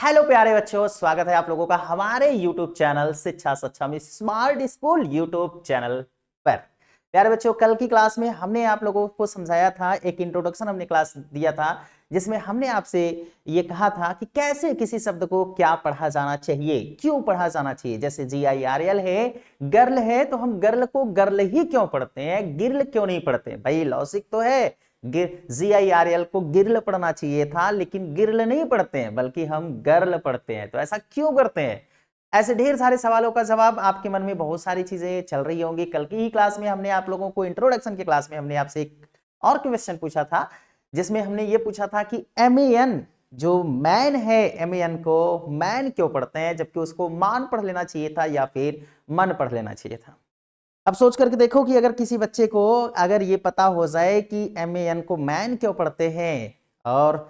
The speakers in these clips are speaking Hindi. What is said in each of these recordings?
हेलो प्यारे बच्चों, स्वागत है आप लोगों का हमारे YouTube चैनल शिक्षा सक्षम स्मार्ट स्कूल YouTube चैनल पर। प्यारे बच्चों, कल की क्लास में हमने आप लोगों को समझाया था, एक इंट्रोडक्शन हमने क्लास दिया था जिसमें हमने आपसे ये कहा था कि कैसे किसी शब्द को क्या पढ़ा जाना चाहिए, क्यों पढ़ा जाना चाहिए। जैसे GIRL है, गर्ल है, तो हम गर्ल को गर्ल ही क्यों पढ़ते हैं, गिरल क्यों नहीं पढ़ते। भाई लॉजिक तो है, GIRL को गिरल पढ़ना चाहिए था, लेकिन गिरल नहीं पढ़ते हैं बल्कि हम गर्ल पढ़ते हैं। तो ऐसा क्यों करते हैं? ऐसे ढेर सारे सवालों का जवाब आपके मन में बहुत सारी चीजें चल रही होंगी। कल की ही क्लास में हमने आप लोगों को इंट्रोडक्शन की क्लास में हमने आपसे एक और क्वेश्चन पूछा था, जिसमें हमने ये पूछा था कि MAN जो मैन है, MAN को मैन क्यों पढ़ते हैं, जबकि उसको मान पढ़ लेना चाहिए था या फिर मन पढ़ लेना चाहिए था। अब सोच करके देखो कि अगर किसी बच्चे को अगर ये पता हो जाए कि MAN को मैन क्यों पढ़ते हैं और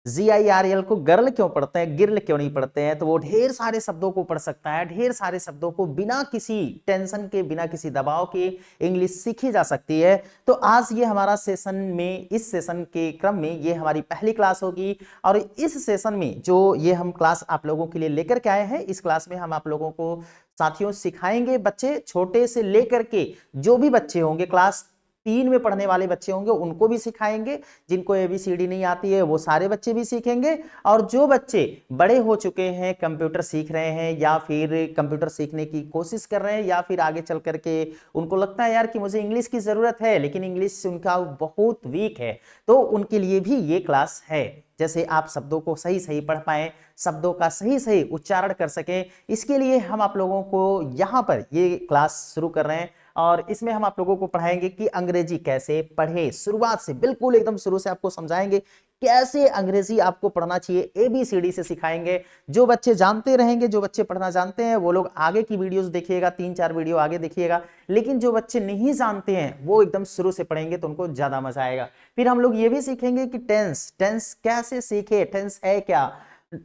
GIRL को गर्ल क्यों पढ़ते हैं, गिरल क्यों नहीं पढ़ते हैं, तो वो ढेर सारे शब्दों को पढ़ सकता है। ढेर सारे शब्दों को बिना किसी टेंशन के, बिना किसी दबाव के इंग्लिश सीखी जा सकती है। तो आज ये हमारा सेशन में, इस सेशन के क्रम में ये हमारी पहली क्लास होगी। और इस सेशन में जो ये हम क्लास आप लोगों के लिए लेकर के आए हैं, इस क्लास में हम आप लोगों को साथियों सिखाएंगे, बच्चे छोटे से लेकर के जो भी बच्चे होंगे, क्लास 3 में पढ़ने वाले बच्चे होंगे उनको भी सिखाएंगे। जिनको ABCD नहीं आती है वो सारे बच्चे भी सीखेंगे। और जो बच्चे बड़े हो चुके हैं, कंप्यूटर सीख रहे हैं या फिर कंप्यूटर सीखने की कोशिश कर रहे हैं, या फिर आगे चल करके उनको लगता है यार कि मुझे इंग्लिश की जरूरत है लेकिन इंग्लिश उनका बहुत वीक है, तो उनके लिए भी ये क्लास है। जैसे आप शब्दों को सही सही पढ़ पाएं, शब्दों का सही सही उच्चारण कर सकें, इसके लिए हम आप लोगों को यहाँ पर ये क्लास शुरू कर रहे हैं। और इसमें हम आप लोगों को पढ़ाएंगे कि अंग्रेजी कैसे पढ़े, शुरुआत से, बिल्कुल एकदम शुरू से आपको समझाएंगे कैसे अंग्रेजी आपको पढ़ना चाहिए, ABCD से सिखाएंगे। जो बच्चे जानते रहेंगे, जो बच्चे पढ़ना जानते हैं, वो लोग आगे की वीडियोस देखिएगा, 3-4 वीडियो आगे देखिएगा। लेकिन जो बच्चे नहीं जानते हैं वो एकदम शुरू से पढ़ेंगे तो उनको ज्यादा मजा आएगा। फिर हम लोग ये भी सीखेंगे कि टेंस कैसे सीखे, टेंस है क्या।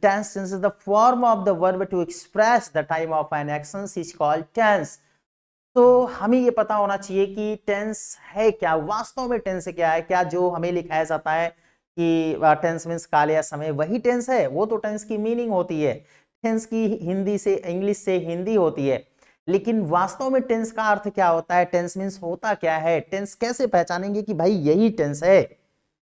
Tense is the form of the verb to express the time of an action is called tense। तो हमें ये पता होना चाहिए कि टेंस है क्या, वास्तव में टेंस क्या है। क्या जो हमें लिखाया जाता है कि टेंस मीन्स काल या समय, वही टेंस है? वो तो टेंस की मीनिंग होती है, टेंस की हिंदी से, इंग्लिश से हिंदी होती है। लेकिन वास्तव में टेंस का अर्थ क्या होता है, टेंस मीन्स होता क्या है, टेंस कैसे पहचानेंगे कि भाई यही टेंस है।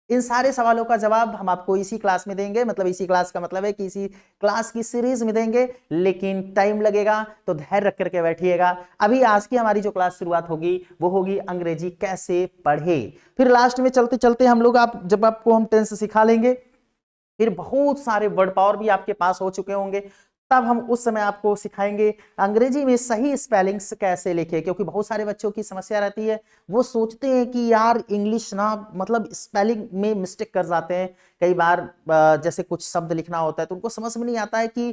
इन सारे सवालों का जवाब हम आपको इसी क्लास में देंगे। मतलब इसी क्लास का मतलब है कि इसी क्लास की सीरीज में देंगे, लेकिन टाइम लगेगा, तो धैर्य रख करके बैठिएगा। अभी आज की हमारी जो क्लास शुरुआत होगी वो होगी अंग्रेजी कैसे पढ़े। फिर लास्ट में चलते चलते हम लोग, आप जब आपको हम टेंस सिखा लेंगे, फिर बहुत सारे वर्ड पावर भी आपके पास हो चुके होंगे, तब हम उस समय आपको सिखाएंगे अंग्रेजी में सही स्पेलिंग्स कैसे लिखे। क्योंकि बहुत सारे बच्चों की समस्या रहती है, वो सोचते हैं कि यार इंग्लिश ना, मतलब स्पेलिंग में मिस्टेक कर जाते हैं कई बार। जैसे कुछ शब्द लिखना होता है तो उनको समझ में नहीं आता है कि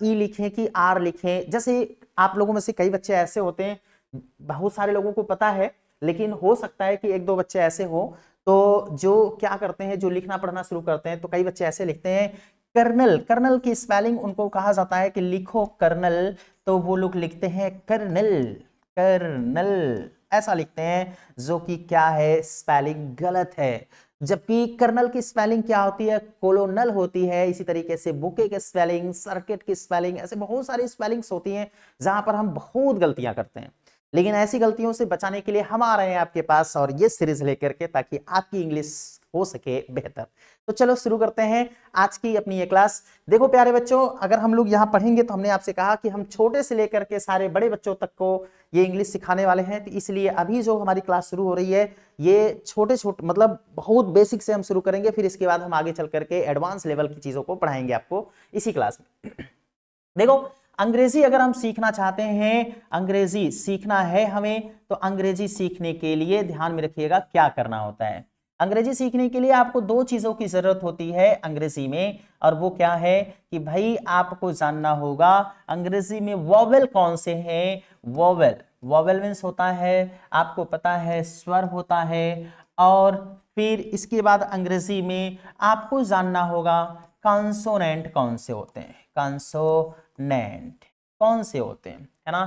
ई लिखें कि आर लिखें। जैसे आप लोगों में से कई बच्चे ऐसे होते हैं, बहुत सारे लोगों को पता है, लेकिन हो सकता है कि 1-2 बच्चे ऐसे हो, तो जो क्या करते हैं, जो लिखना पढ़ना शुरू करते हैं तो कई बच्चे ऐसे लिखते हैं कर्नल। कर्नल की स्पेलिंग उनको कहा जाता है कि लिखो कर्नल, तो वो लोग लिखते हैं कर्नल, कर्नल ऐसा लिखते हैं, जो कि क्या है, स्पेलिंग गलत है। जबकि कर्नल की स्पेलिंग क्या होती है, कोलोनल होती है। इसी तरीके से बुके की स्पेलिंग, सर्किट की स्पेलिंग, ऐसे बहुत सारी स्पेलिंग्स होती हैं जहां पर हम बहुत गलतियां करते हैं। लेकिन ऐसी गलतियों से बचाने के लिए हम आ रहे हैं आपके पास और ये सीरीज लेकर के, ताकि आपकी इंग्लिश हो सके बेहतर। तो चलो शुरू करते हैं आज की अपनी ये क्लास। देखो प्यारे बच्चों, अगर हम लोग यहाँ पढ़ेंगे तो हमने आपसे कहा कि हम छोटे से लेकर के सारे बड़े बच्चों तक को ये इंग्लिश सिखाने वाले हैं। तो इसलिए अभी जो हमारी क्लास शुरू हो रही है, ये छोटे छोटे, मतलब बहुत बेसिक से हम शुरू करेंगे, फिर इसके बाद हम आगे चल करके एडवांस लेवल की चीजों को पढ़ाएंगे आपको इसी क्लास में। देखो, अंग्रेजी अगर हम सीखना चाहते हैं, अंग्रेजी सीखना है हमें, तो अंग्रेजी सीखने के लिए ध्यान में रखिएगा क्या करना होता है। अंग्रेजी सीखने के लिए आपको 2 चीजों की जरूरत होती है अंग्रेजी में, और वो क्या है कि भाई आपको जानना होगा अंग्रेजी में वोवेल कौन से हैं। वोवेल, वोवेल मीन्स होता है, आपको पता है, स्वर होता है। और फिर इसके बाद अंग्रेजी में आपको जानना होगा कॉन्सोनेंट कौन से होते हैं, कॉन्सोनेंट कौन से होते हैं, है ना।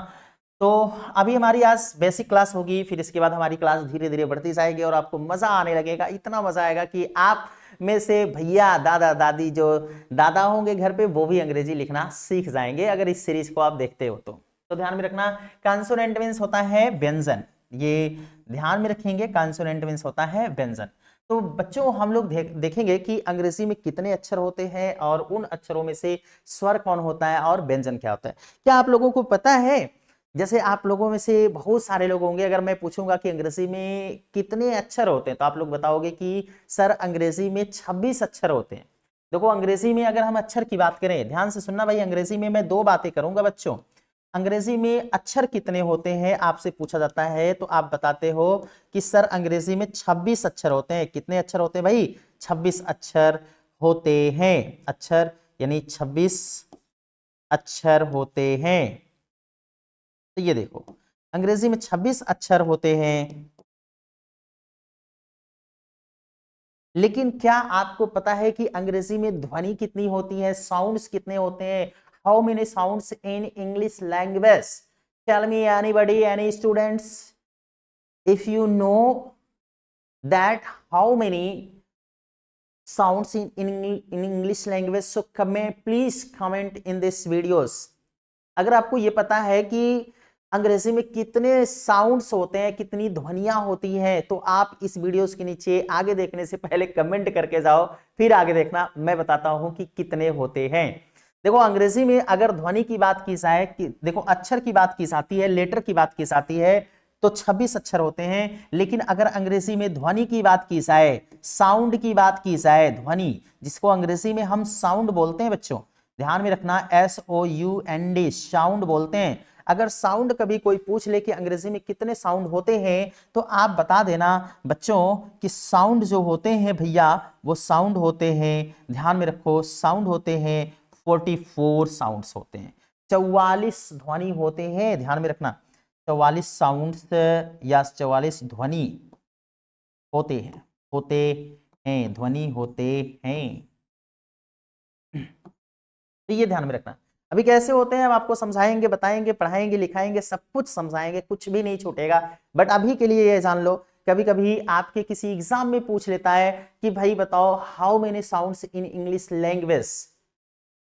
तो अभी हमारी आज बेसिक क्लास होगी, फिर इसके बाद हमारी क्लास धीरे धीरे बढ़ती जाएगी और आपको मजा आने लगेगा। इतना मजा आएगा कि आप में से भैया दादा दादी जो दादा होंगे घर पे वो भी अंग्रेजी लिखना सीख जाएंगे अगर इस सीरीज को आप देखते हो तो ध्यान में रखना कॉन्सोनेंट मींस होता है व्यंजन, ये ध्यान में रखेंगे, कॉन्सोनेंट मींस होता है व्यंजन। तो बच्चों हम लोग देखेंगे कि अंग्रेजी में कितने अक्षर होते हैं और उन अक्षरों में से स्वर कौन होता है और व्यंजन क्या होता है। क्या आप लोगों को पता है, जैसे आप लोगों में से बहुत सारे लोग होंगे, अगर मैं पूछूंगा कि अंग्रेजी में कितने अक्षर होते हैं तो आप लोग बताओगे कि सर अंग्रेजी में 26 अक्षर होते हैं। देखो अंग्रेजी में अगर हम अक्षर की बात करें, ध्यान से सुनना भाई, अंग्रेजी में मैं दो बातें करूंगा बच्चों। अंग्रेजी में अक्षर कितने होते हैं आपसे पूछा जाता है तो आप बताते हो कि सर अंग्रेजी में 26 अक्षर होते हैं। कितने अक्षर होते हैं भाई? 26 अक्षर होते हैं। अक्षर यानी 26 अक्षर होते हैं। तो ये देखो अंग्रेजी में 26 अक्षर होते हैं। लेकिन क्या आपको पता है कि अंग्रेजी में ध्वनि कितनी होती है, साउंड्स कितने होते हैं? How many sounds in English language? Tell me anybody, any students, if you know that how many sounds in English language, so please comment in this videos। अगर आपको ये पता है कि अंग्रेजी में कितने साउंड्स होते हैं, कितनी ध्वनियां होती हैं, तो आप इस वीडियोस के नीचे आगे देखने से पहले कमेंट करके जाओ, फिर आगे देखना मैं बताता हूं कि कितने होते हैं। देखो अंग्रेजी में अगर ध्वनि की बात की जाए कि देखो अक्षर की बात की जाती है, लेटर की बात की जाती है तो 26 अक्षर होते हैं। लेकिन अगर अंग्रेजी में ध्वनि की बात की जाए, साउंड की बात की जाए, ध्वनि जिसको अंग्रेजी में हम साउंड बोलते हैं बच्चों, ध्यान में रखना SOUND साउंड बोलते हैं। अगर साउंड कभी कोई पूछ ले कि अंग्रेजी में कितने साउंड होते हैं तो आप बता देना बच्चों कि साउंड जो होते हैं भैया वो साउंड होते हैं, ध्यान में रखो, साउंड होते हैं 44 साउंड्स होते हैं, 44 ध्वनि होते हैं, ध्यान में रखना 44 साउंड्स या 44 ध्वनि होते हैं ध्वनि होते हैं। तो ये ध्यान में रखना। अभी कैसे होते हैं हम आपको समझाएंगे, बताएंगे, पढ़ाएंगे, लिखाएंगे, सब कुछ समझाएंगे, कुछ भी नहीं छूटेगा। बट अभी के लिए ये जान लो, कभी कभी आपके किसी एग्जाम में पूछ लेता है कि भाई बताओ how many sounds in English language,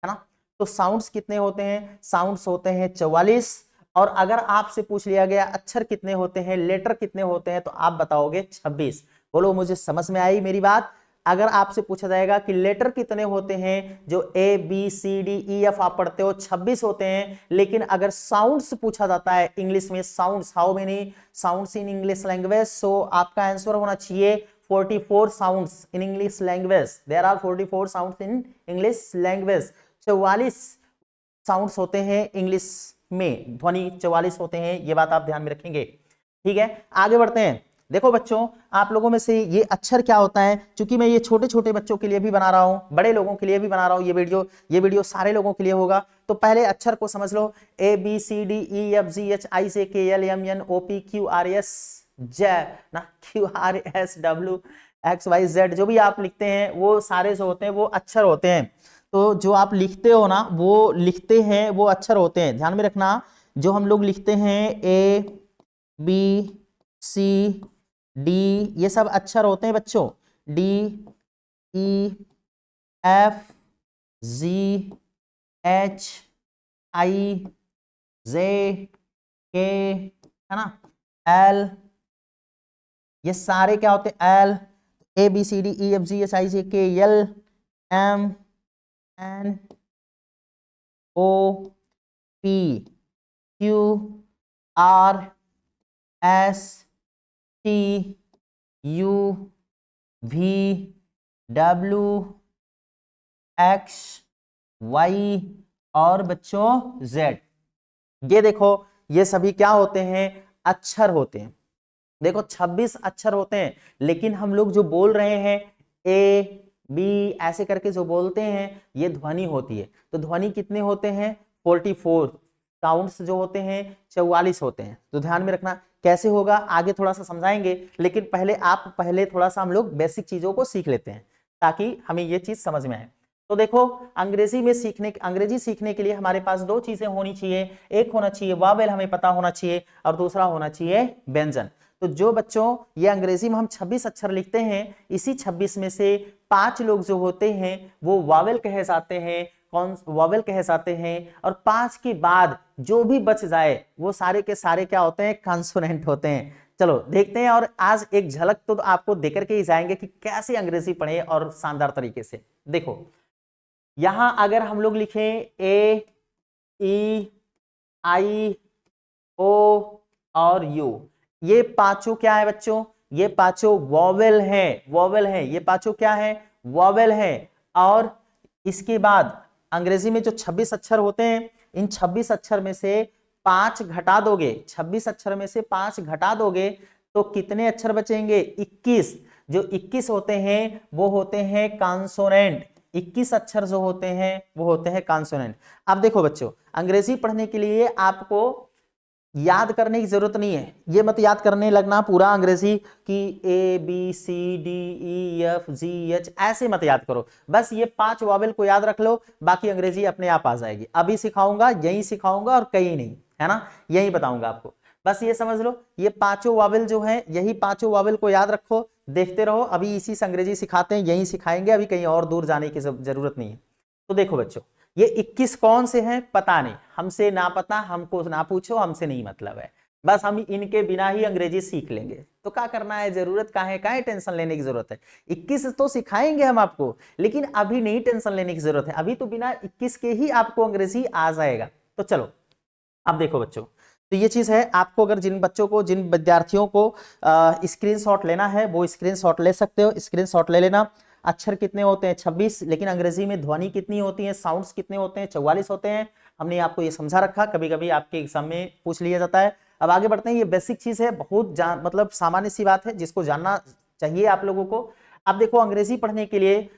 है ना? तो साउंड्स कितने होते हैं? साउंड्स होते हैं 44। और अगर आपसे पूछ लिया गया अक्षर कितने होते हैं, लेटर कितने होते हैं, तो आप बताओगे 26। बोलो मुझे समझ में आई मेरी बात? अगर आपसे पूछा जाएगा कि लेटर कितने होते हैं, जो ABCDEF आप पढ़ते हो 26 होते हैं। लेकिन अगर साउंड्स पूछा जाता है इंग्लिश में, sounds, how many sounds in English language, so आपका आंसर होना चाहिए 44 sounds in English language. There are 44 sounds in English language. 44 sounds होते हैं इंग्लिश में, ध्वनि 44 होते हैं, ये बात आप ध्यान में रखेंगे। ठीक है, आगे बढ़ते हैं। देखो बच्चों आप लोगों में से ये अक्षर क्या होता है, क्योंकि मैं ये छोटे छोटे बच्चों के लिए भी बना रहा हूं, बड़े लोगों के लिए भी बना रहा हूं ये वीडियो सारे लोगों के लिए होगा। तो पहले अक्षर को समझ लो, ABCDEFGHIJKLMNOPQRS ना QRSWXYZ जो भी आप लिखते हैं वो सारे जो होते हैं वो अक्षर होते हैं। तो जो आप लिखते हो ना वो लिखते हैं वो अक्षर होते हैं, ध्यान में रखना। जो हम लोग लिखते हैं ABCD ये सब अक्षर होते हैं बच्चों, DEFGHIJK है ना, L ये सारे क्या होते हैं? L ABCDEFGHIJKLMNOPQRSTUVW और बच्चों Z। ये देखो ये सभी क्या होते हैं? अक्षर होते हैं। देखो 26 अक्षर होते हैं, लेकिन हम लोग जो बोल रहे हैं A B ऐसे करके जो बोलते हैं ये ध्वनि होती है। तो ध्वनि कितने होते हैं? 44। साउंड्स जो होते हैं 44 होते हैं। तो ध्यान में रखना। कैसे होगा आगे थोड़ा सा समझाएंगे, लेकिन पहले थोड़ा सा हम लोग बेसिक चीजों को सीख लेते हैं ताकि हमें ये चीज समझ में आए। तो देखो अंग्रेजी सीखने के लिए हमारे पास दो चीजें होनी चाहिए। एक होना चाहिए वावेल, हमें पता होना चाहिए, और दूसरा होना चाहिए व्यंजन। तो जो बच्चों ये अंग्रेजी में हम 26 अक्षर लिखते हैं, इसी 26 में से 5 लोग जो होते हैं वो वावेल कहे जाते हैं, कौन वावेल कहे जाते हैं, और 5 के बाद जो भी बच जाए वो सारे के सारे क्या होते हैं, कॉन्सोनेंट होते हैं। चलो देखते हैं, और आज एक झलक तो आपको देकर के ही जाएंगे कि कैसे अंग्रेजी पढ़े और शानदार तरीके से। देखो यहां अगर हम लोग लिखें ए, ई, आई, ओ और यू, ये पांचों क्या है बच्चों, ये पांचों वॉवेल हैं, वॉवेल हैं, ये पांचों क्या है, वॉवेल हैं। और इसके बाद अंग्रेजी में जो 26 अक्षर होते हैं, इन 26 अक्षर में से 5 घटा दोगे, 26 अक्षर में से 5 घटा दोगे तो कितने अक्षर बचेंगे, 21। जो 21 होते हैं वो होते हैं कॉन्सोनेंट, 21 अक्षर जो होते हैं वो होते हैं कॉन्सोनेंट। अब देखो बच्चों, अंग्रेजी पढ़ने के लिए आपको याद करने की जरूरत नहीं है, ये मत याद करने लगना पूरा अंग्रेजी कि A B C D E F G H, ऐसे मत याद करो, बस ये 5 वॉवेल को याद रख लो, बाकी अंग्रेजी अपने आप आ जाएगी। अभी सिखाऊंगा, यही सिखाऊंगा और कहीं नहीं, है ना, यही बताऊंगा आपको, बस ये समझ लो ये 5 वॉवेल जो है, यही 5 वॉवेल को याद रखो, देखते रहो, अभी इसी से अंग्रेजी सिखाते हैं, यही सिखाएंगे, अभी कहीं और दूर जाने की जरूरत नहीं है। तो देखो बच्चों, ये 21 कौन से हैं पता नहीं, हमसे ना पता, हमको ना पूछो, हमसे नहीं मतलब है, बस हम इनके बिना ही अंग्रेजी सीख लेंगे। तो क्या करना है, जरूरत का है टेंशन लेने की जरूरत है, 21 तो सिखाएंगे हम आपको, लेकिन अभी नहीं टेंशन लेने की जरूरत है, अभी तो बिना 21 के ही आपको अंग्रेजी आ जाएगा। तो चलो अब देखो बच्चों, तो ये चीज है, आपको अगर जिन बच्चों को, जिन विद्यार्थियों को स्क्रीनशॉट लेना है वो स्क्रीनशॉट ले सकते हो, स्क्रीनशॉट ले लेना। अक्षर कितने होते हैं, 26, लेकिन अंग्रेजी में ध्वनि कितनी होती है, साउंड्स कितने होते हैं, 44 होते हैं। हमने आपको ये समझा रखा, कभी कभी आपके एग्जाम में पूछ लिया जाता है। अब आगे बढ़ते हैं, ये बेसिक चीज है, बहुत मतलब सामान्य सी बात है जिसको जानना चाहिए आप लोगों को। अब देखो अंग्रेजी पढ़ने के लिए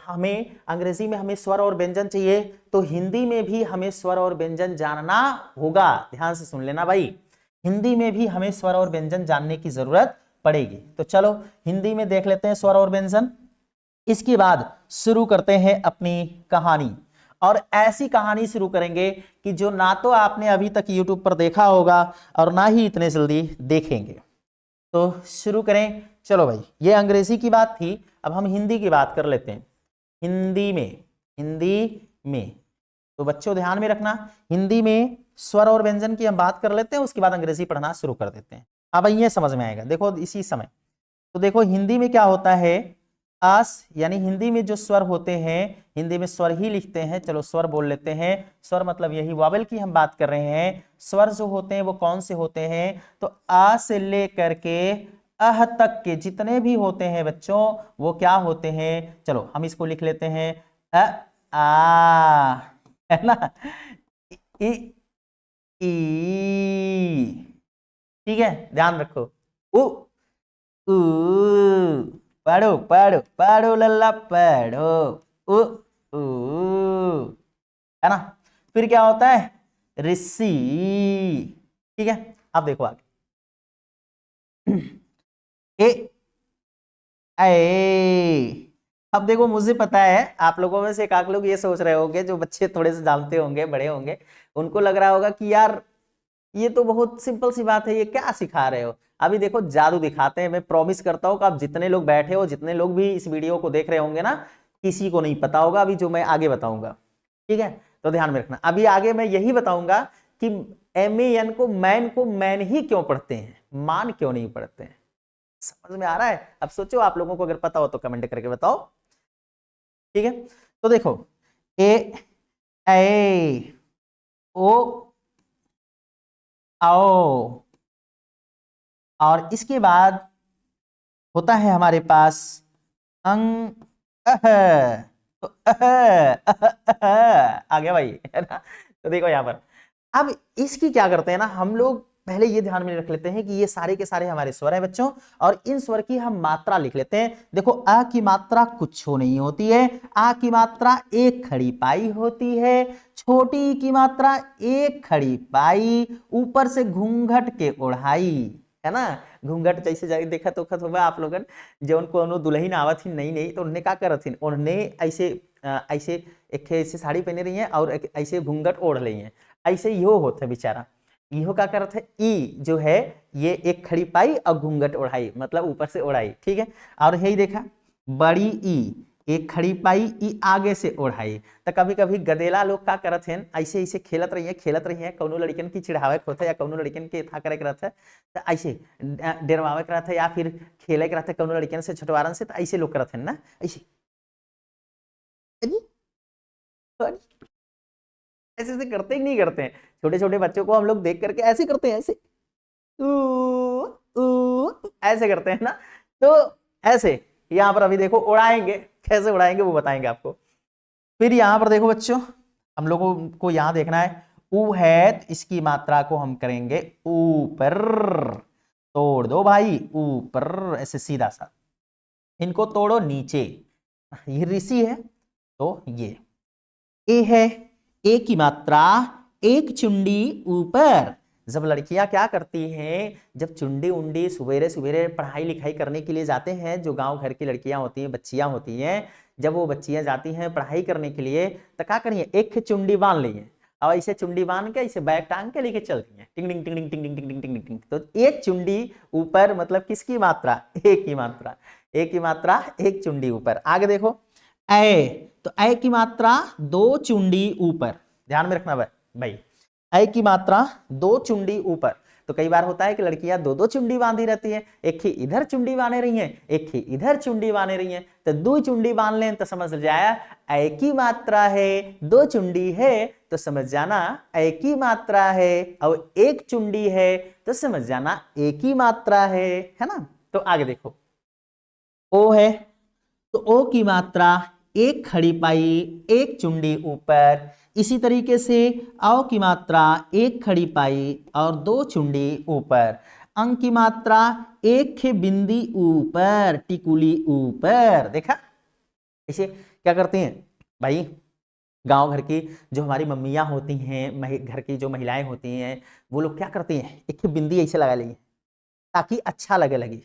हमें अंग्रेजी में हमें स्वर और व्यंजन चाहिए, तो हिंदी में भी हमें स्वर और व्यंजन जानना होगा, ध्यान से सुन लेना भाई, हिंदी में भी हमें स्वर और व्यंजन जानने की जरूरत पड़ेगी। तो चलो हिंदी में देख लेते हैं स्वर और व्यंजन, इसके बाद शुरू करते हैं अपनी कहानी, और ऐसी कहानी शुरू करेंगे कि जो ना तो आपने अभी तक YouTube पर देखा होगा और ना ही इतने जल्दी देखेंगे। तो शुरू करें, चलो भाई, ये अंग्रेजी की बात थी, अब हम हिंदी की बात कर लेते हैं। हिंदी में तो बच्चों ध्यान में रखना, हिंदी में स्वर और व्यंजन की हम बात कर लेते हैं, उसके बाद अंग्रेजी पढ़ना शुरू कर देते हैं। अब ये समझ में आएगा, देखो इसी समय, तो देखो हिंदी में क्या होता है, अस, यानी हिंदी में जो स्वर होते हैं, हिंदी में स्वर ही लिखते हैं, चलो स्वर बोल लेते हैं, स्वर मतलब यही वॉवेल की हम बात कर रहे हैं। स्वर जो होते हैं वो कौन से होते हैं, तो आ से लेकर के अह तक के जितने भी होते हैं बच्चों वो क्या होते हैं, चलो हम इसको लिख लेते हैं, अ आ, है ना, इ, ई, ठीक है, ध्यान रखो, उ, पढ़ो पढ़ो पढ़ो लल्ला पढ़ो, उ, उ, है ना। फिर क्या होता है, ऋषि, ठीक है। अब देखो आगे, ए, ए, अब देखो मुझे पता है आप लोगों में से एक आध लोग ये सोच रहे होंगे, जो बच्चे थोड़े से जानते होंगे, बड़े होंगे, उनको लग रहा होगा कि यार ये तो बहुत सिंपल सी बात है, ये क्या सिखा रहे हो। अभी देखो जादू दिखाते हैं, मैं प्रॉमिस करता हूं कि आप जितने लोग बैठे हो, जितने लोग भी इस वीडियो को देख रहे होंगे ना, किसी को नहीं पता होगा अभी जो मैं आगे बताऊंगा, ठीक है। तो ध्यान में रखना, अभी आगे मैं यही बताऊंगा कि MAN को मैन ही क्यों पढ़ते हैं, मान क्यों नहीं पढ़ते हैं। समझ में आ रहा है। अब सोचो, आप लोगों को अगर पता हो तो कमेंट करके बताओ, ठीक है। तो देखो ए ओ आओ, और इसके बाद होता है हमारे पास अंग अह, तो आ गया भाई, है ना। तो देखो यहां पर, अब इसकी क्या करते हैं ना हम लोग, पहले ये ध्यान में रख लेते हैं कि ये सारे के सारे हमारे स्वर हैं बच्चों, और इन स्वर की हम मात्रा लिख लेते हैं। देखो अ की मात्रा कुछ नहीं होती है, आ की मात्रा एक खड़ी पाई होती है, छोटी ई की मात्रा एक खड़ी पाई, ऊपर से घूंघट के ओढ़ाई, है ना। घूंघट जैसे जाके देखा तो खत होगा आप लोगन, जो उनको दुल्हन आवत थी नहीं नहीं, तो उन्होंने क्या करत थी, उन्होंने ऐसे ऐसे एक ऐसे साड़ी पहने रही है और ऐसे घूंघट ओढ़ रही है, ऐसे यो होता है बेचारा। इहो का करत है, ई जो है ये एक खड़ी पाई और घूंघट ओढ़ाई, मतलब ऊपर से ओढ़ाई, ठीक है। और यही देखा बड़ी ई एक खड़ी पाई ई आगे से ओढ़ाई। तो कभी कभी गदेला लोग का करत हैं, ऐसे ऐसे खेलत रही है कौनो लड़कन की चिढ़ावे के होता है या कौनो लड़कन के था करे के रहता है, तो ऐसे डरवावे के रहता है या फिर खेले के रहता है कौनो लड़कन से छोटवारन से, तो ऐसे लोग करत हैं ना, ऐसे ऐसे ऐसे करते ही नहीं करते हैं। छोटे छोटे बच्चों को हम लोग देख करके ऐसे करते हैं, ऐसे ऐसे करते हैं ना। तो ऐसे यहां पर अभी देखो उड़ाएंगे, कैसे उड़ाएंगे वो बताएंगे आपको। फिर यहां पर देखो बच्चों, हम लोगों को यहां देखना है ऊ है, तो इसकी मात्रा को हम करेंगे ऊपर, तोड़ दो भाई ऊपर, ऐसे सीधा सा। इनको तोड़ो नीचे, ये ऋषि है तो ये ए है, ए की मात्रा एक चुंडी ऊपर। जब लड़कियां क्या करती हैं, जब चुंडी उंडी सवेरे सवेरे पढ़ाई लिखाई करने के लिए जाते हैं, जो गांव घर की लड़कियां होती हैं, बच्चियां होती हैं, जब वो बच्चियां जाती हैं पढ़ाई करने के लिए, तो क्या करिए एक चुंडी बांध ली और ऐसे चुंडी बांध के ऐसे बैग टांग के लेके चलती हैं, टिंग टिंग टिंग टिंग टिंग टिंग टिंग टिंग टिंग। तो एक चुंडी ऊपर मतलब किसकी मात्रा, एक की मात्रा, एक की मात्रा एक चुंडी ऊपर। आगे देखो ऐ, तो ऐ की मात्रा दो चुंडी ऊपर, ध्यान में रखना भाई, ऐ की मात्रा दो चुंडी ऊपर। तो कई बार होता है कि लड़कियां दो दो चुंडी बांधी रहती हैं, एक ही इधर चुंडी बांधे रही हैं, एक ही इधर चुंडी बांधे रही हैं, तो दो चुंडी बांध लें तो समझ जाया ऐ की मात्रा है, दो चुंडी है तो समझ जाना ऐ की मात्रा है, और एक चुंडी है तो समझ जाना ए की मात्रा है ना। तो आगे देखो ओ है, तो ओ की मात्रा एक खड़ी पाई एक चुंडी ऊपर। इसी तरीके से औ की मात्रा एक खड़ी पाई और दो चुंडी ऊपर। अंक की मात्रा एक बिंदी ऊपर, टिकुली ऊपर। देखा इसे क्या करते हैं भाई, गांव घर की जो हमारी मम्मियां होती हैं, घर की जो महिलाएं होती हैं, वो लोग क्या करती हैं, एक बिंदी ऐसे लगा लेंगे ताकि अच्छा लगे।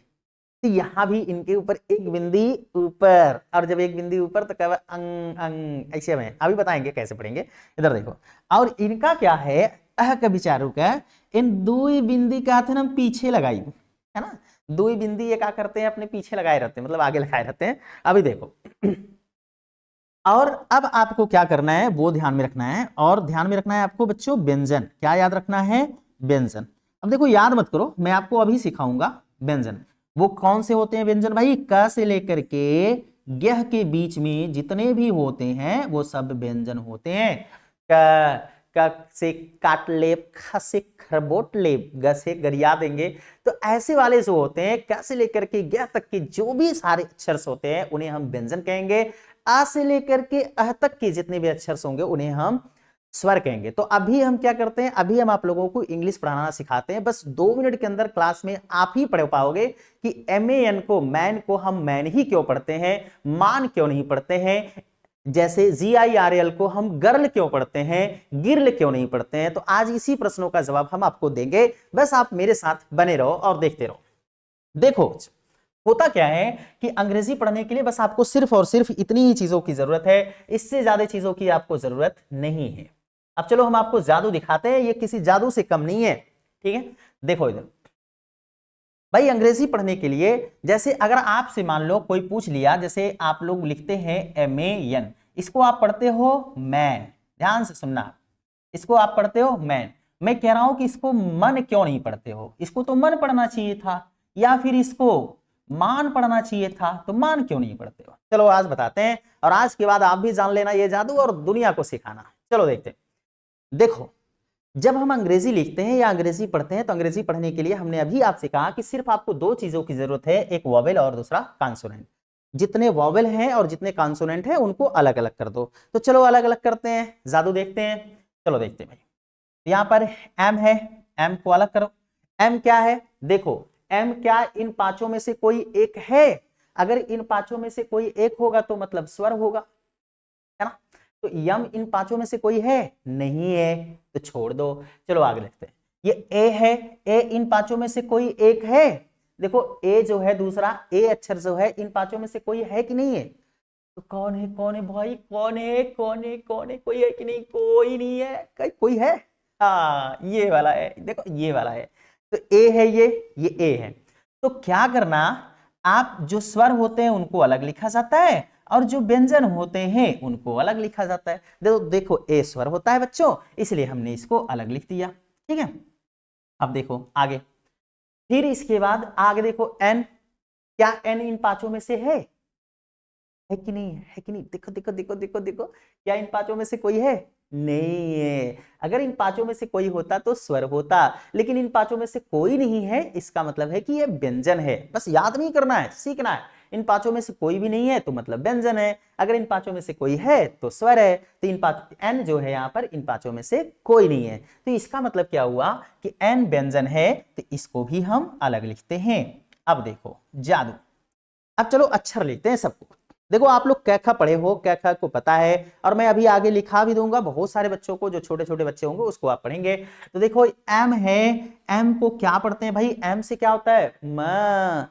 तो यहां भी इनके ऊपर एक बिंदी ऊपर, और जब एक बिंदी ऊपर तो क्या अंग अंग ऐसे में अभी बताएंगे कैसे पढ़ेंगे। इधर देखो, और इनका क्या है अह का विचारू का, इन दुई बिंदी का हाथ हम पीछे लगाई है ना, दुई बिंदी ये क्या करते हैं अपने पीछे लगाए रहते हैं, मतलब आगे लगाए रहते हैं। अभी देखो और अब आपको क्या करना है वो ध्यान में रखना है, और ध्यान में रखना है आपको बच्चों व्यंजन, क्या याद रखना है, व्यंजन। अब देखो याद मत करो, मैं आपको अभी सिखाऊंगा व्यंजन। वो कौन से होते हैं व्यंजन भाई, क से लेकर के यह के बीच में जितने भी होते हैं वो सब व्यंजन होते हैं। क से काट लेप, ख से खरबोट लेप, ग से गरिया देंगे। तो ऐसे वाले जो होते हैं क से लेकर के ग तक के जो भी सारे अक्षर होते हैं उन्हें हम व्यंजन कहेंगे। आ से लेकर के अह तक के जितने भी अक्षर होंगे उन्हें हम स्वर कहेंगे। तो अभी हम क्या करते हैं, अभी हम आप लोगों को इंग्लिश पढ़ाना सिखाते हैं। बस 2 मिनट के अंदर क्लास में आप ही पढ़ पाओगे कि MAN को, मैन को हम मैन ही क्यों पढ़ते हैं, मान क्यों नहीं पढ़ते हैं, जैसे GIRL को हम गर्ल क्यों पढ़ते हैं, गिरल क्यों नहीं पढ़ते हैं। तो आज इसी प्रश्नों का जवाब हम आपको देंगे, बस आप मेरे साथ बने रहो और देखते रहो। देखो होता क्या है कि अंग्रेजी पढ़ने के लिए बस आपको सिर्फ और सिर्फ इतनी ही चीजों की जरूरत है, इससे ज्यादा चीजों की आपको जरूरत नहीं है। अब चलो हम आपको जादू दिखाते हैं, ये किसी जादू से कम नहीं है, ठीक है। देखो इधर भाई, अंग्रेजी पढ़ने के लिए जैसे अगर आपसे मान लो कोई पूछ लिया, जैसे आप लोग लिखते हैं MAN, इसको आप पढ़ते हो मैन, ध्यान से सुनना, इसको आप पढ़ते हो मैन। मैं कह रहा हूं कि इसको मन क्यों नहीं पढ़ते हो, इसको तो मन पढ़ना चाहिए था, या फिर इसको मान पढ़ना चाहिए था, तो मान क्यों नहीं पढ़ते हो। चलो आज बताते हैं, और आज के बाद आप भी जान लेना ये जादू और दुनिया को सिखाना। चलो देखते हैं। देखो जब हम अंग्रेजी लिखते हैं या अंग्रेजी पढ़ते हैं, तो अंग्रेजी पढ़ने के लिए हमने अभी आपसे कहा कि सिर्फ आपको 2 चीजों की जरूरत है, एक वॉवेल और दूसरा कॉन्सोनेंट। जितने वॉवेल हैं और जितने कॉन्सोनेंट हैं उनको अलग अलग कर दो। तो चलो अलग अलग करते हैं, जादू देखते हैं। चलो देखते हैं भाई, यहां पर M है, M को अलग करो। M क्या है, देखो M क्या इन पांचों में से कोई एक है, अगर इन पांचों में से कोई एक होगा तो मतलब स्वर होगा, है ना। तो यम इन पांचों में से कोई है, नहीं है, तो छोड़ दो। चलो आगे देखते हैं, ये ए है, ए इन पांचों में से कोई एक है। देखो ए जो है दूसरा ए अक्षर जो है इन पांचों में से कोई है कि नहीं है, तो कौन है भाई, कौन है, कोई है कि नहीं, कोई नहीं है, कोई है, हाँ ये वाला है, देखो ये वाला है, तो ए है ये ए है। तो क्या करना, आप जो स्वर होते हैं उनको अलग लिखा जाता है और जो व्यंजन होते हैं उनको अलग लिखा जाता है। देखो देखो ए स्वर होता है बच्चों, इसलिए हमने इसको अलग लिख दिया, ठीक है। अब देखो आगे, फिर इसके बाद आगे देखो एन, क्या एन इन पांचों में से है कि नहीं, है कि नहीं, देखो देखो देखो देखो देखो, क्या इन पांचों में से कोई है, नहीं है। अगर इन पांचों में से कोई होता तो स्वर होता, लेकिन इन पांचों में से कोई नहीं है, इसका मतलब है कि ये व्यंजन है। बस याद नहीं करना है, सीखना है। इन पांचों में से कोई भी नहीं है तो मतलब व्यंजन है, अगर इन पांचों में से कोई है तो स्वर है। तो इन पांच एन जो है यहाँ पर इन पांचों में से कोई नहीं है, तो इसका मतलब क्या हुआ कि एन व्यंजन है, तो इसको भी हम अलग लिखते हैं। अब देखो जादू, अब चलो अक्षर लिखते हैं सबको। देखो आप लोग क ख पढ़े हो, क ख को पता है, और मैं अभी आगे लिखा भी दूंगा बहुत सारे बच्चों को, जो छोटे छोटे बच्चे होंगे उसको आप पढ़ेंगे। तो देखो एम है, एम को क्या पढ़ते हैं भाई, एम से क्या होता है, म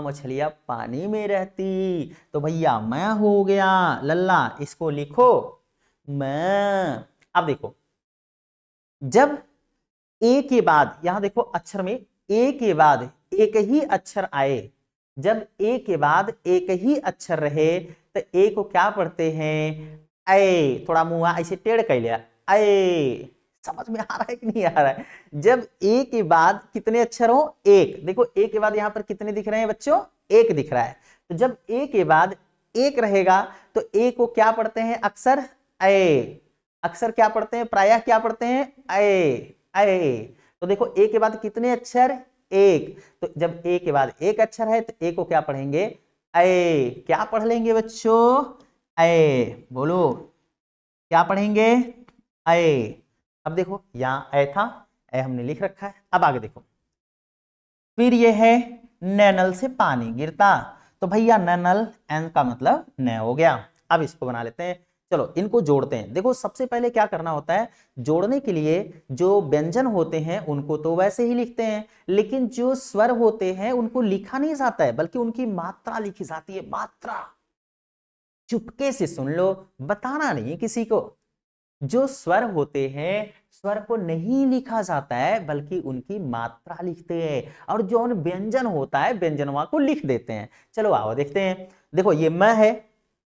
मछलियां पानी में रहती, तो भैया मैं हो गया लल्ला, इसको लिखो मैं। अब देखो जब ए के बाद, यहां देखो अक्षर में ए के बाद एक ही अक्षर आए, जब ए के बाद एक ही अक्षर रहे तो ए को क्या पढ़ते हैं, ए, थोड़ा मुंह ऐसे टेढ़ कर लिया, ए, समझ में आ रहा है कि नहीं आ रहा है। जब ए के बाद कितने अक्षर हो, एक, देखो ए के बाद यहां पर कितने दिख रहे हैं बच्चों, एक दिख रहा है। तो जब ए के बाद एक रहेगा तो ए को क्या पढ़ते हैं, अक्षर ए, अक्षर क्या पढ़ते हैं, प्रायः क्या पढ़ते हैं, ए। तो देखो ए के बाद कितने अक्षर, एक, तो जब ए के बाद एक अक्षर है तो ए को क्या पढ़ेंगे, ए, क्या पढ़ लेंगे बच्चों, ए, बोलो क्या पढ़ेंगे, ए। अब देखो यहां ए था, ए हमने लिख रखा है। अब आगे देखो, फिर ये है नैनल से पानी गिरता, तो भैया नैनल, एन का मतलब न हो गया। अब इसको बना लेते हैं, चलो इनको जोड़ते हैं। देखो सबसे पहले क्या करना होता है, जोड़ने के लिए जो व्यंजन होते हैं उनको तो वैसे ही लिखते हैं, लेकिन जो स्वर होते हैं उनको लिखा नहीं जाता है, बल्कि उनकी मात्रा लिखी जाती है, मात्रा। चुपके से सुन लो, बताना नहीं किसी को। जो स्वर होते हैं, स्वर को नहीं लिखा जाता है बल्कि उनकी मात्रा लिखते हैं, और जो व्यंजन होता है व्यंजनवा को लिख देते हैं। चलो आओ देखते हैं। देखो ये मैं है,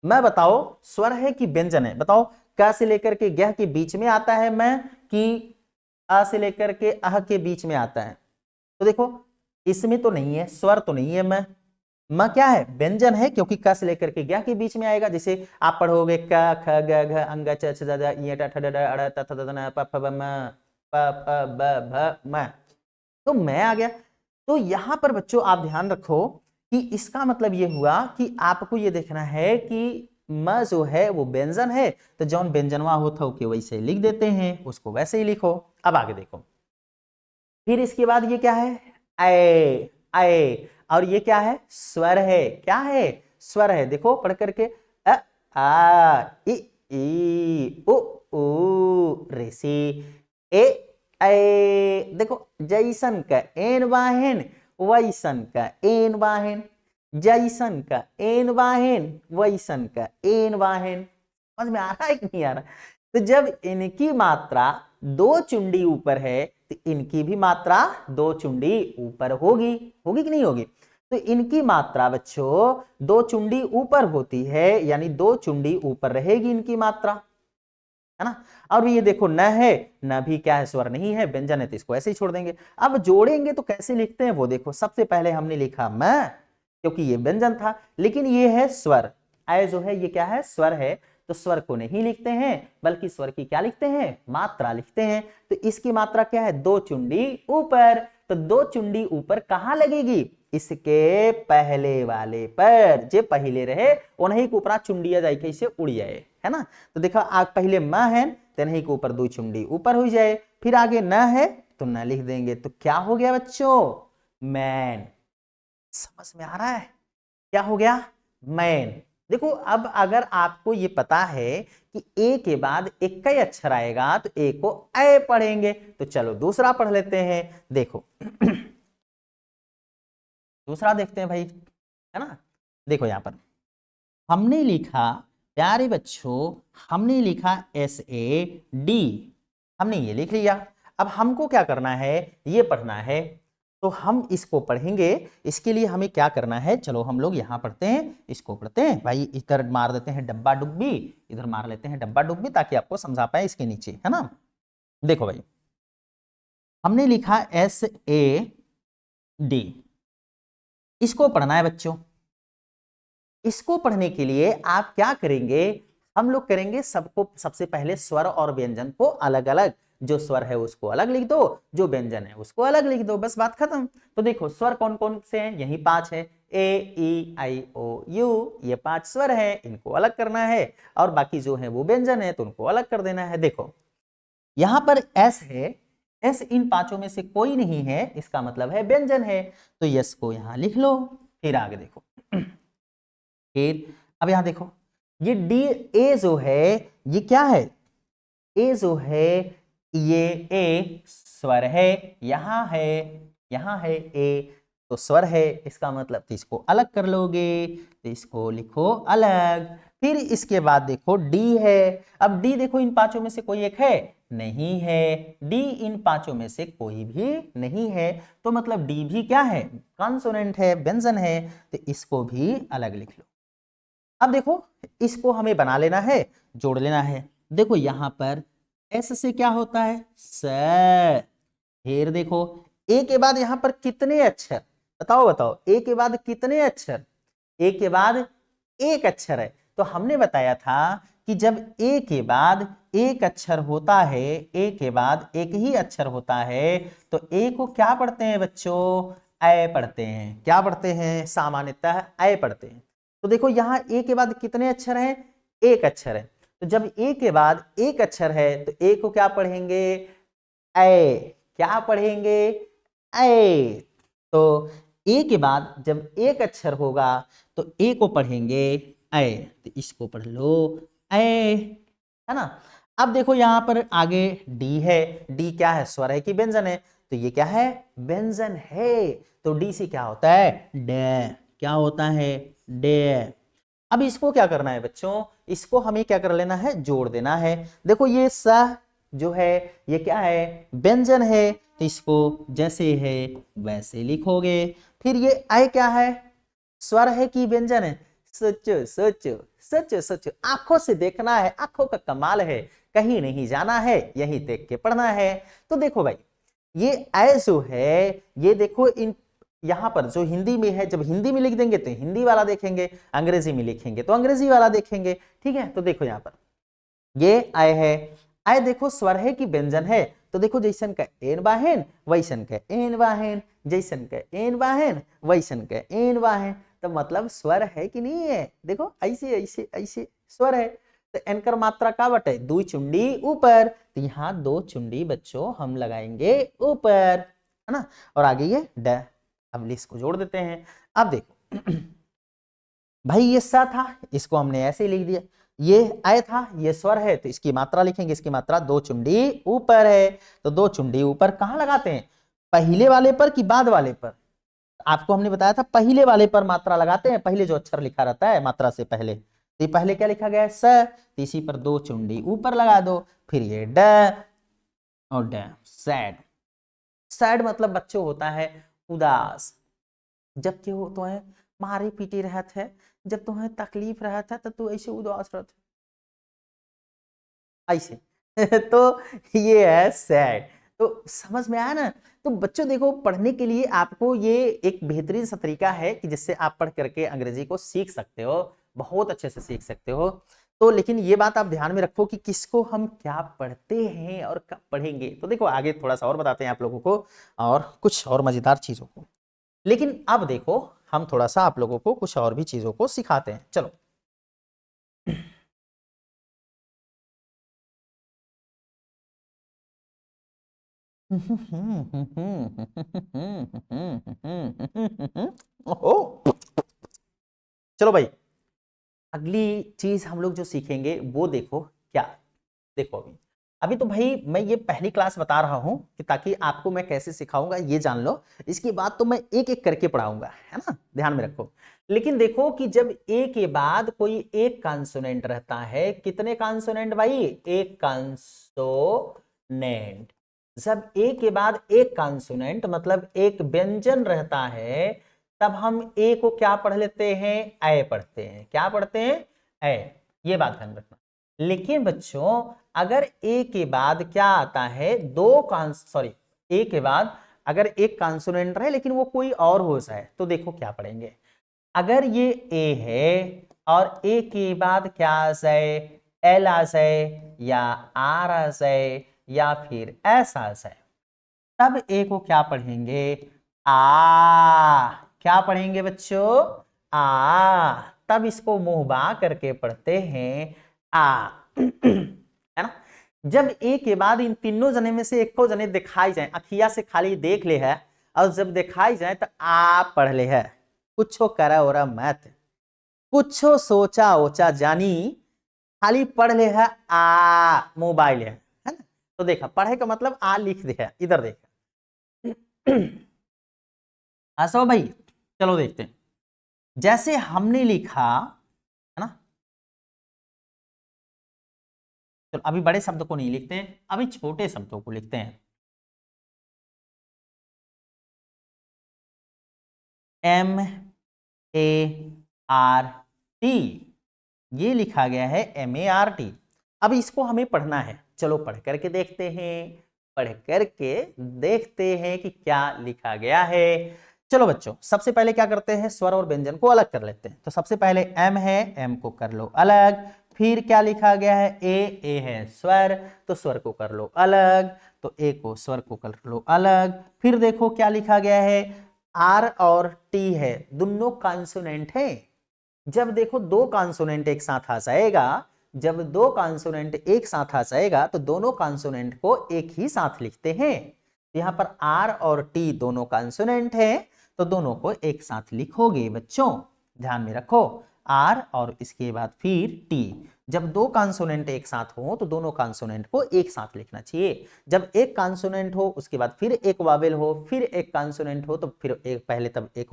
मैं बताओ स्वर है कि व्यंजन है, बताओ। क से लेकर के गह के बीच में आता है मैं, कि आ से लेकर के अह के बीच में आता है, तो देखो इसमें तो नहीं है, स्वर तो नहीं है मैं। म क्या है, व्यंजन है, क्योंकि क से लेकर के ज्ञ के बीच में आएगा। जैसे आप पढ़ोगे क ख ग घ अंग च छ ज इ ट ठ ड ढ अड़ त थ द न प फ ब म प प ब भ म, तो मैं आ गया। तो यहां पर बच्चों आप ध्यान रखो कि इसका मतलब ये हुआ कि आपको ये देखना है कि म जो है वो व्यंजन है, तो जौन व्यंजनवा होता है वैसे लिख देते हैं, उसको वैसे ही लिखो। अब आगे देखो, फिर इसके बाद ये क्या है, ए, ए, और ये क्या है, स्वर है, क्या है, स्वर है। देखो पढ़ करके अ आ ई उ ऊ ऋषि ए, देखो जैसन का एन वाहन वैसन का एन वाहन, जैसन का एन वाहन वैसन का एन वाहन। समझ में आ रहा है कि नहीं आ रहा। तो जब इनकी मात्रा दो चुंडी ऊपर है तो इनकी भी मात्रा दो चुंडी ऊपर होगी, होगी कि नहीं होगी। तो इनकी मात्रा बच्चों दो चुंडी ऊपर होती है, यानी दो चुंडी ऊपर रहेगी इनकी मात्रा, है ना। और ये देखो न है, न भी क्या है, स्वर नहीं है, व्यंजन है, तो इसको ऐसे ही छोड़ देंगे। अब जोड़ेंगे तो कैसे लिखते हैं वो देखो, सबसे पहले हमने लिखा मैं, क्योंकि ये व्यंजन था, लेकिन ये है स्वर, आय जो है ये क्या है, स्वर है, तो स्वर को नहीं लिखते हैं बल्कि स्वर की क्या लिखते हैं, मात्रा लिखते हैं। तो इसकी मात्रा क्या है, दो चुंडी ऊपर, तो दो चुंडी ऊपर कहां लगेगी, इसके पहले वाले पर, जे पहले रहे उन्हीं के ऊपर चुंडिया जाए, कैसे उड़ जाए, है ना। तो देखो आग पहले म है तो नहीं के ऊपर दो चुंडी ऊपर हो जाए, फिर आगे न है तो न लिख देंगे, तो क्या हो गया बच्चों, मैन। समझ में आ रहा है, क्या हो गया, मैन। देखो अब अगर आपको ये पता है कि ए के बाद एक का अक्षर आएगा तो ए को ए पढ़ेंगे, तो चलो दूसरा पढ़ लेते हैं। देखो दूसरा देखते हैं भाई, है ना। देखो यहां पर हमने लिखा, प्यारे बच्चों हमने लिखा SAD, हमने ये लिख लिया। अब हमको क्या करना है, ये पढ़ना है, तो हम इसको पढ़ेंगे। इसके लिए हमें क्या करना है, चलो हम लोग यहाँ पढ़ते हैं, इसको पढ़ते हैं भाई। इधर मार देते हैं डब्बा डुब्बी, इधर मार लेते हैं डब्बा डुब्बी, ताकि आपको समझा पाए इसके नीचे, है ना। देखो भाई, हमने लिखा SAD, इसको पढ़ना है बच्चों। इसको पढ़ने के लिए आप क्या करेंगे, हम लोग करेंगे सबको सबसे पहले स्वर और व्यंजन को अलग अलग, जो स्वर है उसको अलग लिख दो, जो व्यंजन है उसको अलग लिख दो, बस बात खत्म। तो देखो स्वर कौन कौन से हैं, यही 5 है, A E I O U, ये 5 स्वर है, इनको अलग करना है, और बाकी जो है वो व्यंजन है तो उनको अलग कर देना है। देखो यहां पर S है, S इन पांचों में से कोई नहीं है, इसका मतलब है व्यंजन है, तो यस को यहां लिख लो। फिर आगे देखो, फिर अब यहां देखो, ये डी ए जो है ये क्या है, ए जो है ये ए स्वर है, यहां है ए तो स्वर है, इसका मतलब तो इसको अलग कर लोगे, तो इसको लिखो अलग। फिर इसके बाद देखो डी है, अब डी देखो इन पांचों में से कोई एक है, नहीं है, डी इन पांचों में से कोई भी नहीं है, तो मतलब डी भी क्या है, कॉन्सोनेंट है, व्यंजन है, तो इसको भी अलग लिख लो। अब देखो इसको हमें बना लेना है, जोड़ लेना है। देखो यहां पर एस से क्या होता है, स। फिर देखो ए के बाद यहां पर कितने अक्षर, बताओ ए के बाद कितने अक्षर, ए के बाद एक अक्षर है। तो हमने बताया था कि जब ए के बाद एक अक्षर होता है, ए के बाद एक ही अक्षर होता है, तो ए को क्या पढ़ते हैं बच्चों, ऐ पढ़ते हैं। क्या पढ़ते हैं, सामान्यतः ऐ पढ़ते हैं। तो देखो यहाँ ए के बाद कितने अक्षर हैं, एक अक्षर है, तो जब ए के बाद एक अक्षर है तो ए को क्या पढ़ेंगे, ऐ। क्या पढ़ेंगे, ऐ। तो ए के बाद जब एक अक्षर होगा तो ए को पढ़ेंगे ऐ, तो इसको पढ़ लो ऐ, है ना। अब देखो यहां पर आगे डी है, डी क्या है, स्वर है कि व्यंजन है, तो ये क्या है, व्यंजन है, तो डी से क्या होता है, डे। क्या होता है, डे। अब इसको क्या करना है बच्चों, इसको हमें क्या कर लेना है, जोड़ देना है। देखो ये स जो है ये क्या है, व्यंजन है, तो इसको जैसे है वैसे लिखोगे। फिर ये ऐ क्या है, स्वर है कि व्यंजन है, सच सच सच सच, आंखों से देखना है, आंखों का कमाल है, कहीं नहीं जाना है, यही देख के पढ़ना है। तो देखो भाई ये ऐ जो है, ये देखो इन यहां पर जो हिंदी में है, जब हिंदी में लिख देंगे तो हिंदी वाला देखेंगे, अंग्रेजी में लिखेंगे तो अंग्रेजी वाला देखेंगे, ठीक है। तो देखो यहां पर ये आय है, आय देखो स्वर है कि व्यंजन है, तो देखो जैसन का एन वाहन वैसन का एन वाहन, जैसन का एन वाहन वैसन का एन वाहन, तो मतलब स्वर है कि नहीं है, देखो ऐसे ऐसे ऐसे स्वर है। तो एनकर मात्रा का बटे, दो चुंडी ऊपर, तो यहाँ दो चुंडी बच्चों हम लगाएंगे ऊपर, है ना। और आगे ये ड, अब इसको जोड़ देते हैं। अब देखो भाई ये सा था, इसको हमने ऐसे ही लिख दिया, ये आय था, ये स्वर है, तो इसकी मात्रा लिखेंगे, इसकी मात्रा दो चुंडी ऊपर है, तो दो चुंडी ऊपर कहां लगाते हैं, पहले वाले पर कि बाद वाले पर, आपको हमने बताया था पहले वाले पर मात्रा लगाते हैं, पहले जो अक्षर लिखा रहता है मात्रा से पहले, तो ये पहले क्या लिखा गया है, स, तो इसी पर दो चुंडी ऊपर लगा दो। फिर ये ड और ड, सैड। सैड मतलब बच्चों होता है उदास, जब क्यों हो तो है मारे पीटे रहत है, जब तुम्हें तकलीफ रहता है तो तू ऐसे उदास रहता ऐसे तो ये है सैड। तो समझ में आया ना। तो बच्चों देखो पढ़ने के लिए आपको ये एक बेहतरीन सा तरीका है कि जिससे आप पढ़ करके अंग्रेजी को सीख सकते हो, बहुत अच्छे से सीख सकते हो। तो लेकिन ये बात आप ध्यान में रखो कि किसको हम क्या पढ़ते हैं और कब पढ़ेंगे। तो देखो आगे थोड़ा सा और बताते हैं आप लोगों को और कुछ और मजेदार चीजों को, लेकिन अब देखो हम थोड़ा सा आप लोगों को कुछ और भी चीजों को सिखाते हैं। चलो ओहो, चलो भाई अगली चीज हम लोग जो सीखेंगे वो देखो क्या, देखो अभी अभी तो भाई मैं ये पहली क्लास बता रहा हूं कि ताकि आपको मैं कैसे सिखाऊंगा ये जान लो, इसके बाद तो मैं एक एक करके पढ़ाऊंगा, है ना, ध्यान में रखो। लेकिन देखो कि जब ए के बाद कोई एक कॉन्सोनेंट रहता है, कितने कॉन्सोनेंट भाई, एक कॉन्सोनेंट, जब ए के बाद एक कॉन्सोनेंट मतलब एक व्यंजन रहता है, तब हम ए को क्या पढ़ लेते हैं, ए पढ़ते हैं। क्या पढ़ते हैं, ए। ये बात ध्यान रखना। लेकिन बच्चों अगर ए के बाद क्या आता है, ए के बाद अगर एक कॉन्सोनेंट रहे लेकिन वो कोई और हो जाए, तो देखो क्या पढ़ेंगे। अगर ये ए है और ए के बाद क्या आ जाए, एल आ जाए या आर आ जाए या फिर एस आ जाए, तब ए को क्या पढ़ेंगे, आ। क्या पढ़ेंगे बच्चों, आ। तब इसको मुंह बा करके पढ़ते हैं आ। है ना। जब ए के बाद इन तीनों जने में से एक को जने दिखाई जाए, अखिया से खाली देख ले है, और जब दिखाई जाए तो आ पढ़ ले है। कुछो करा ओरा मत, कुछो सोचा ओचा जानी, खाली पढ़ ले है आ, मोबाइल है ना। तो देखा पढ़े का मतलब आ लिख दे है, इधर देखा। आसो भाई, चलो देखते हैं। जैसे हमने लिखा है ना, चलो अभी बड़े शब्द को नहीं लिखते हैं, अभी छोटे शब्दों को लिखते हैं। MART, ये लिखा गया है MART। अब इसको हमें पढ़ना है, चलो पढ़ करके देखते हैं। पढ़ करके देखते हैं कि क्या लिखा गया है। चलो बच्चों सबसे पहले क्या करते हैं, स्वर और व्यंजन को अलग कर लेते हैं। तो सबसे पहले एम है, एम को कर लो अलग। फिर क्या लिखा गया है, ए है स्वर, तो स्वर को कर लो अलग, तो ए को स्वर को कर लो अलग। फिर देखो क्या लिखा गया है, आर और टी है, दोनों कॉन्सोनेंट है। जब देखो दो कॉन्सोनेंट एक साथ आ जाएगा, जब दो कॉन्सोनेंट एक साथ आ जाएगा तो दोनों कॉन्सोनेंट को एक ही साथ लिखते हैं। यहां पर आर और टी दोनों कॉन्सोनेंट है, तो दोनों को एक साथ लिखोगे बच्चों, ध्यान में रखो। आर और इसके बाद फिर टी। जब दो कॉन्सोनेंट एक साथ हो तो दोनों कॉन्सोनेंट को एक साथ लिखना चाहिए। जब एक कॉन्सोनेंट हो उसके बाद फिर एक वावेल हो, फिर एक कॉन्सोनेंट हो तो फिर एक पहले तब एक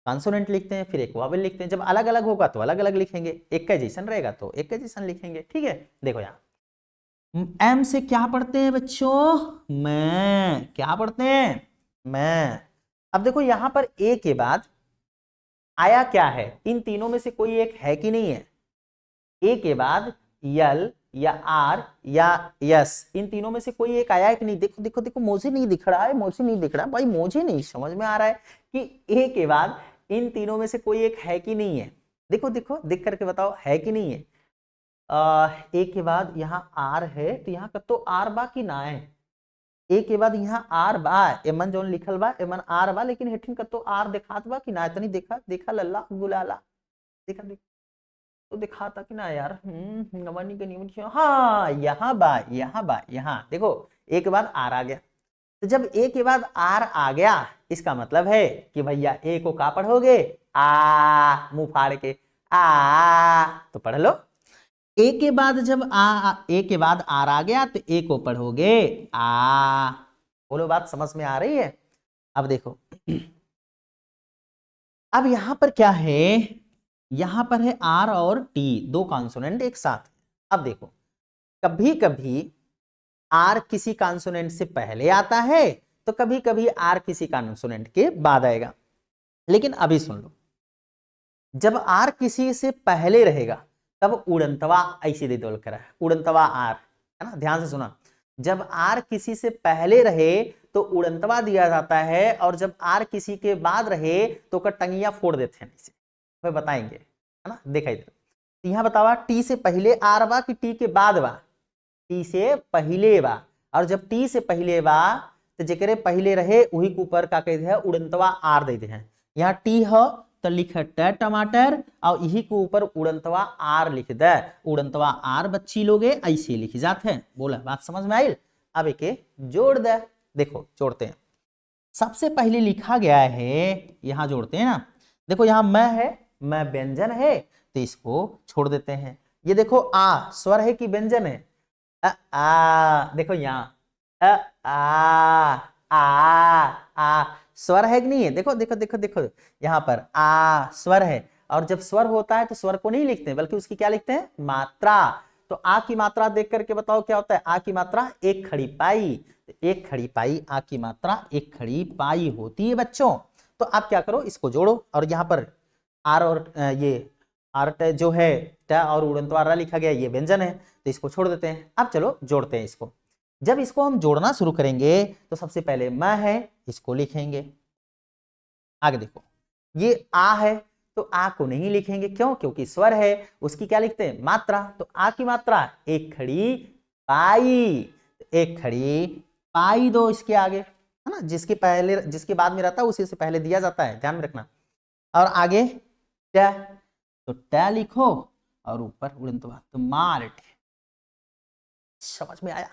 कॉन्सोनेंट लिखते हैं, फिर एक वावेल लिखते हैं। जब अलग अलग होगा तो अलग अलग लिखेंगे, एक का जैसन रहेगा तो एक का जैसन लिखेंगे। ठीक है, देखो यहाँ एम से क्या पढ़ते हैं बच्चों, मैं। क्या पढ़ते हैं, मैं। अब देखो यहां पर ए के बाद आया क्या है, इन तीनों में से कोई एक है कि नहीं है। ए के बाद यल या आर या यस, इन तीनों में से कोई एक आया है कि नहीं। देखो देखो देखो, मुझे नहीं दिख रहा है, मुझे नहीं दिख रहा भाई, मुझे नहीं समझ में आ रहा है कि ए के बाद इन तीनों में से कोई एक है कि नहीं है। देखो देखो दिख करके बताओ है कि नहीं है। ए के बाद यहाँ आर है, तो यहाँ कब तो आर बा कि ना है। ए के बाद यहाँ आर बा, एमन जोन लिखल बा एमन आर बा, लेकिन हेठिन कब तो आर दिखात बा कि ना। तनी देखा देखा लल्ला गुलाला, देखा देखा तो दिखाता कि ना यार। नवानी के नियम क्यों, हाँ यहाँ बा, यहाँ बा, यहाँ देखो ए के बाद आर आ गया। तो जब ए के बाद आर आ गया इसका मतलब है कि भैया ए को का पढ़ोगे, आ, मुंह फाड़ के आ, तो पढ़ लो। ए के बाद जब ए के बाद आर आ गया तो ए को पढ़ोगे आ। बोलो बात समझ में आ रही है। अब देखो अब यहां पर क्या है, यहां पर है आर और टी, दो कॉन्सोनेंट एक साथ। अब देखो कभी कभी आर किसी कॉन्सोनेंट से पहले आता है, तो कभी कभी आर किसी कॉन्सोनेंट के बाद आएगा। लेकिन अभी सुन लो, जब आर किसी से पहले रहेगा तब उड़ंतवा ऐसे दे दो करा, उड़ंतवा आर, है ना, ध्यान से सुना। जब आर किसी से पहले रहे तो उड़ंतवा दिया जाता है, और जब आर किसी के बाद रहे तो टंगिया फोड़ देते हैं इसे, वे बताएंगे, है ना। देखा इधर तो यहाँ बतावा टी से पहले आर बा कि टी के बाद बा, टी से पहले बा। और जब टी से पहले बा तो जेकरे पहले रहे वही के ऊपर का कहते हैं उड़ंतवा आर देते हैं। यहाँ टी हो तो लिख टमाटर, और यही के ऊपर उड़ंतवा आर लिख दे, उड़ंतवा आर बच्ची लोगे ऐसे लिख जाते हैं। बोला बात समझ में आई। अब एक जोड़ दे, देखो जोड़ते हैं। सबसे पहले लिखा गया है, यहां जोड़ते हैं ना। देखो यहां मैं है, मैं व्यंजन है, तो इसको छोड़ देते हैं। ये देखो आ स्वर है कि व्यंजन है, देखो यहाँ आ स्वर है कि नहीं है। देखो देखो देखो देखो यहाँ पर आ स्वर है, और जब स्वर होता है तो स्वर को नहीं लिखते हैं बल्कि उसकी क्या लिखते हैं, मात्रा। तो आ की मात्रा देख करके बताओ क्या होता है। आ की मात्रा एक खड़ी पाई, एक खड़ी पाई, आ की मात्रा एक खड़ी पाई होती है बच्चों। तो आप क्या करो, इसको जोड़ो, और यहाँ पर आर और ये आर जो है ट और उड़नतवारा लिखा गया, ये व्यंजन है, तो इसको छोड़ देते हैं। अब चलो जोड़ते हैं इसको। जब इसको हम जोड़ना शुरू करेंगे तो सबसे पहले म है, इसको लिखेंगे। आगे देखो, ये आ है, तो आ को नहीं लिखेंगे, क्यों? क्योंकि स्वर है, उसकी क्या लिखते हैं? मात्रा। तो आ की मात्रा एक खड़ी पाई, एक खड़ी पाई दो इसके आगे, है ना, जिसके पहले जिसके बाद में रहता है उसी से पहले दिया जाता है, ध्यान में रखना। और आगे ट, तो ट लिखो और ऊपर उड़नतवार, तो मार्ट। समझ में आया?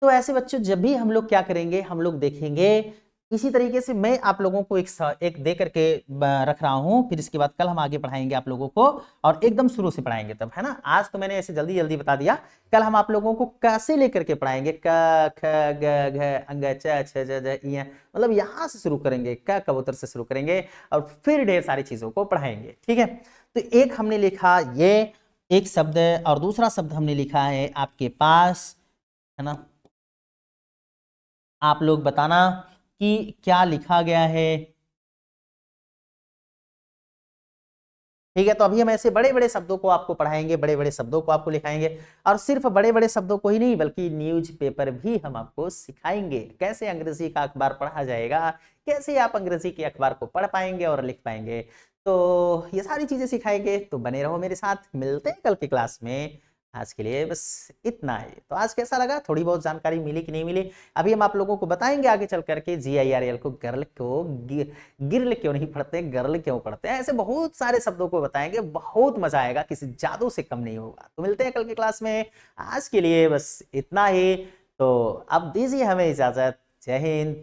तो ऐसे बच्चों जब भी हम लोग क्या करेंगे, हम लोग देखेंगे इसी तरीके से। मैं आप लोगों को एक दे करके रख रहा हूं, फिर इसके बाद कल हम आगे पढ़ाएंगे आप लोगों को, और एकदम शुरू से पढ़ाएंगे तब, है ना। आज तो मैंने ऐसे जल्दी जल्दी बता दिया, कल हम आप लोगों को कैसे लेकर के पढ़ाएंगे, क ख ग घ अंग च छ ज ज इ, मतलब यहां से शुरू करेंगे, क कबूतर से शुरू करेंगे, और फिर ढेर सारी चीजों को पढ़ाएंगे, ठीक है। तो एक हमने लिखा ये एक शब्द, और दूसरा शब्द हमने लिखा है आपके पास, है ना। आप लोग बताना कि क्या लिखा गया है, ठीक है। तो अभी हम ऐसे बड़े बड़े शब्दों को आपको पढ़ाएंगे, बड़े बड़े शब्दों को आपको लिखाएंगे, और सिर्फ बड़े बड़े शब्दों को ही नहीं बल्कि न्यूज़पेपर भी हम आपको सिखाएंगे, कैसे अंग्रेजी का अखबार पढ़ा जाएगा, कैसे आप अंग्रेजी के अखबार को पढ़ पाएंगे और लिख पाएंगे। तो ये सारी चीजें सिखाएंगे, तो बने रहो मेरे साथ, मिलते हैं कल की क्लास में। आज के लिए बस इतना ही। तो आज कैसा लगा, थोड़ी बहुत जानकारी मिली कि नहीं मिली, अभी हम आप लोगों को बताएंगे आगे चल करके। GIRL को गर्ल को गिरल क्यों नहीं पढ़ते, गर्ल क्यों पढ़ते हैं, ऐसे बहुत सारे शब्दों को बताएंगे, बहुत मजा आएगा, किसी जादू से कम नहीं होगा। तो मिलते हैं कल की क्लास में, आज के लिए बस इतना ही। तो अब दीजिए हमें इजाजत, जय हिंद,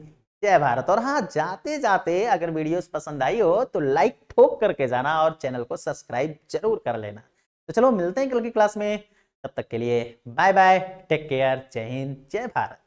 जय भारत। और हाँ, जाते जाते अगर वीडियोस पसंद आई हो तो लाइक ठोक करके जाना, और चैनल को सब्सक्राइब जरूर कर लेना। तो चलो मिलते हैं कल की क्लास में, तब तक के लिए बाय बाय, टेक केयर, जय हिंद, जय भारत।